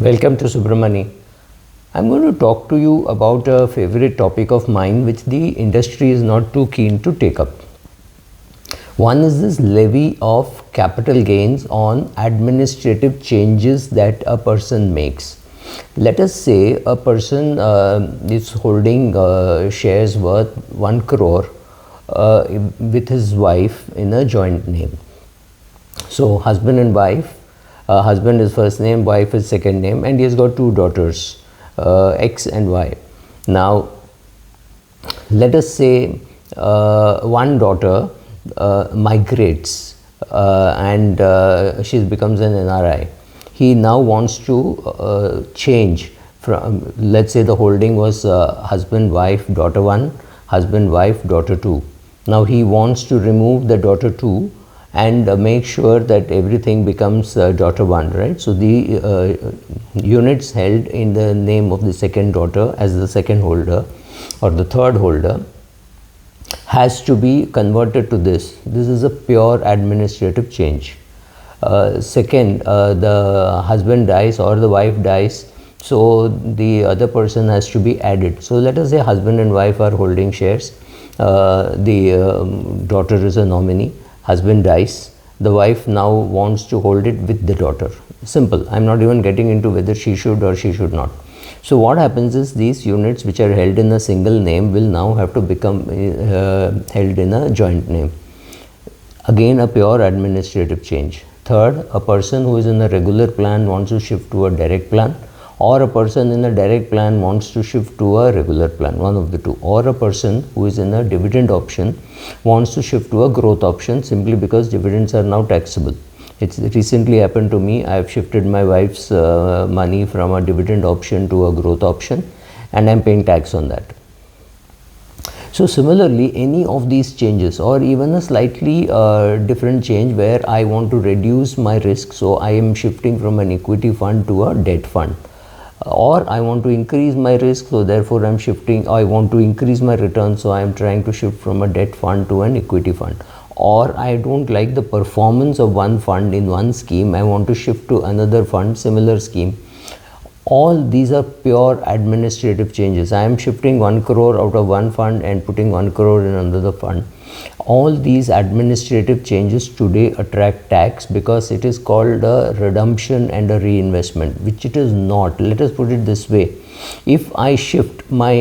Welcome to Subramani. I'm going to talk to you about a favorite topic of mine which the industry is not too keen to take up. One is this levy of capital gains on administrative changes that a person makes. Let us say a person is holding shares worth 1 crore with his wife in a joint name. So husband and wife, husband is first name, wife is second name, and he has got two daughters, X and Y. Now let us say one daughter migrates and she becomes an NRI. He now wants to change from, let's say the holding was husband, wife, daughter 1, husband, wife, daughter 2. Now he wants to remove the daughter 2 and make sure that everything becomes daughter 1, right? So the units held in the name of the second daughter as the second holder or the third holder has to be converted to this. This is a pure administrative change. Second, the husband dies or the wife dies, so the other person has to be added. So let us say husband and wife are holding shares. The daughter is a nominee. Husband dies, the wife now wants to hold it with the daughter. Simple. I'm not even getting into whether she should or she should not. So what happens is these units which are held in a single name will now have to become held in a joint name. Again, a pure administrative change. Third, a person who is in a regular plan wants to shift to a direct plan, or a person in a direct plan wants to shift to a regular plan, one of the two, or a person who is in a dividend option wants to shift to a growth option simply because dividends are now taxable. It's recently happened to me. I have shifted my wife's money from a dividend option to a growth option and I'm paying tax on that. So similarly, any of these changes or even a slightly different change where I want to reduce my risk, so I am shifting from an equity fund to a debt fund, or I want to increase my risk, so therefore I'm shifting, I want to increase my return, so I am trying to shift from a debt fund to an equity fund, or I don't like the performance of one fund in one scheme, I want to shift to another fund, similar scheme. All these are pure administrative changes. I am shifting 1 crore out of one fund and putting 1 crore in another fund. All these administrative changes today attract tax because it is called a redemption and a reinvestment, which it is not. Let us put it this way. If I shift my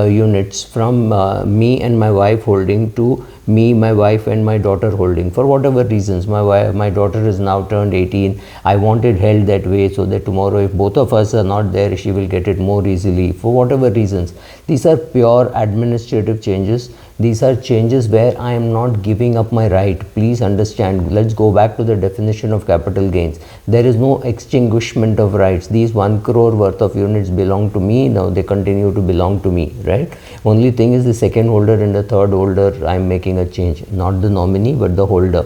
units from me and my wife holding to me, my wife and my daughter holding, for whatever reasons, my daughter is now turned 18, I want it held that way so that tomorrow if both of us are not there, she will get it more easily, for whatever reasons. These are pure administrative changes. These are changes where I am not giving up my right. Please understand, let's go back to the definition of capital gains. There is no extinguishment of rights. These 1 crore worth of units belong to me, now they continue to belong to me, right? Only thing is the second holder and the third holder, I am making a change, not the nominee but the holder.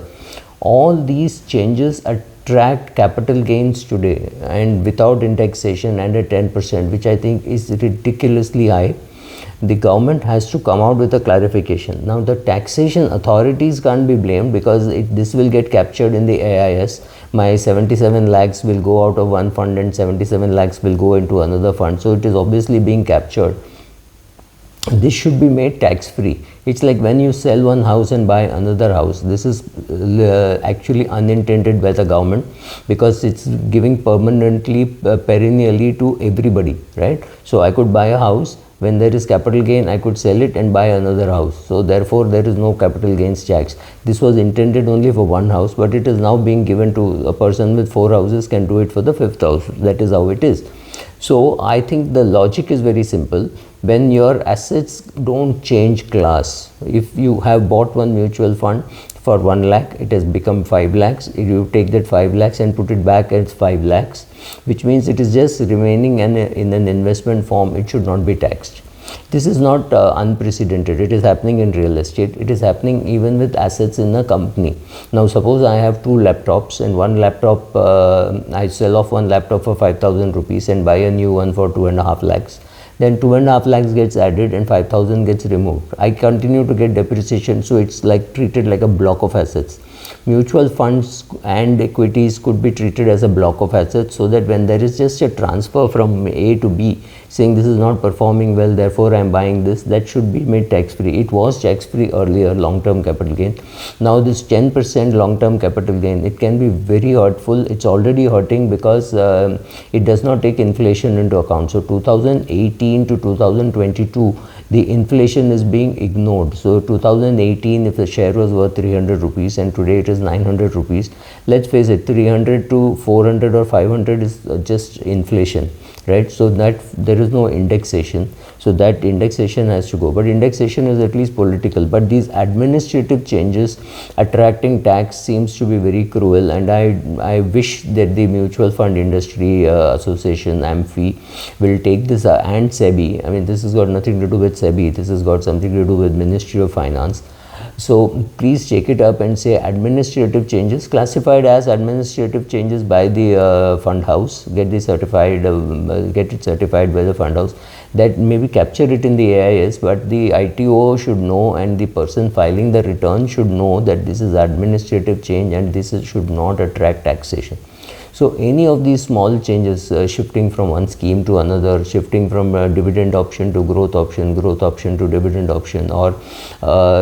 All these changes attract capital gains today and without indexation and at 10%, which I think is ridiculously high. The government has to come out with a clarification. Now the taxation authorities can't be blamed because this will get captured in the AIS. My 77 lakhs will go out of one fund and 77 lakhs will go into another fund. So it is obviously being captured. This should be made tax free. It's like when you sell one house and buy another house. This is actually unintended by the government because it's giving permanently, perennially to everybody, right? So I could buy a house. When there is capital gain, I could sell it and buy another house. So therefore, there is no capital gains tax. This was intended only for one house, but it is now being given to a person with 4 houses can do it for the 5th house. That is how it is. So I think the logic is very simple. When your assets don't change class, if you have bought one mutual fund for 1 lakh, it has become 5 lakhs. If you take that 5 lakhs and put it back as 5 lakhs, which means it is just remaining in an investment form, it should not be taxed. This is not unprecedented. It is happening in real estate. It is happening even with assets in a company. Now suppose I have 2 laptops and one laptop, I sell off one laptop for 5,000 rupees and buy a new one for 2.5 lakhs. Then 2.5 lakhs gets added and 5,000 gets removed. I continue to get depreciation, so it's like treated like a block of assets. mutual funds and equities could be treated as a block of assets, so that when there is just a transfer from A to B saying this is not performing well, therefore I am buying this, that should be made tax free. It was tax free earlier, long term capital gain. Now this 10% long term capital gain, it can be very hurtful. It's already hurting because it does not take inflation into account. So 2018 to 2022, the inflation is being ignored. So 2018, if the share was worth 300 rupees and today it is 900 rupees, let's face it, 300 to 400 or 500 is just inflation, right? So that there is no indexation, so that indexation has to go. But indexation is at least political, but these administrative changes attracting tax seems to be very cruel, and I wish that the mutual fund industry association, AMFI, will take this and SEBI. I mean, this has got nothing to do with SEBI, this has got something to do with Ministry of Finance. So please take it up and say administrative changes, classified as administrative changes by the fund house, get it certified by the fund house. That maybe capture it in the AIS, but the ITO should know, and the person filing the return should know that this is administrative change and this should not attract taxation. So any of these small changes, shifting from one scheme to another, shifting from dividend option to growth option to dividend option, or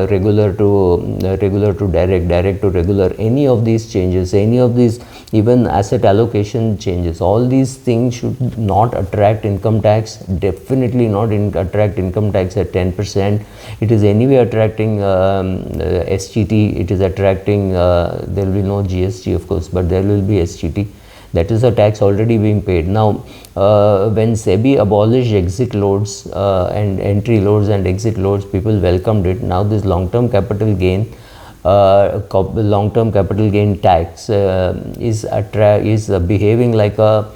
regular to direct to regular, any of these changes, any of these even asset allocation changes, all these things should not attract income tax, definitely not attract income tax at 10%. It is anyway attracting SGT, it is attracting, there will be no GST of course, but there will be SGT. That is a tax already being paid. Now, when SEBI abolished exit loads and entry loads and exit loads, people welcomed it. Now this long-term capital gain, tax is behaving like a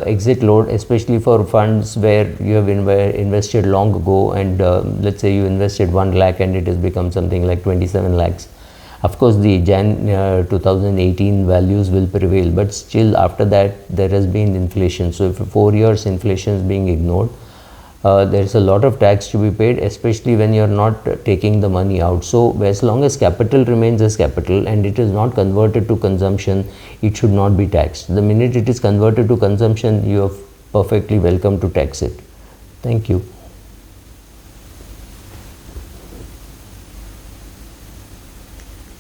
exit load, especially for funds where you have invested long ago, and let's say you invested 1 lakh and it has become something like 27 lakhs. Of course, the Jan 2018 values will prevail, but still after that there has been inflation. So if 4 years inflation is being ignored, there is a lot of tax to be paid, especially when you are not taking the money out. So as long as capital remains as capital and it is not converted to consumption, it should not be taxed. The minute it is converted to consumption, you are perfectly welcome to tax it. Thank you.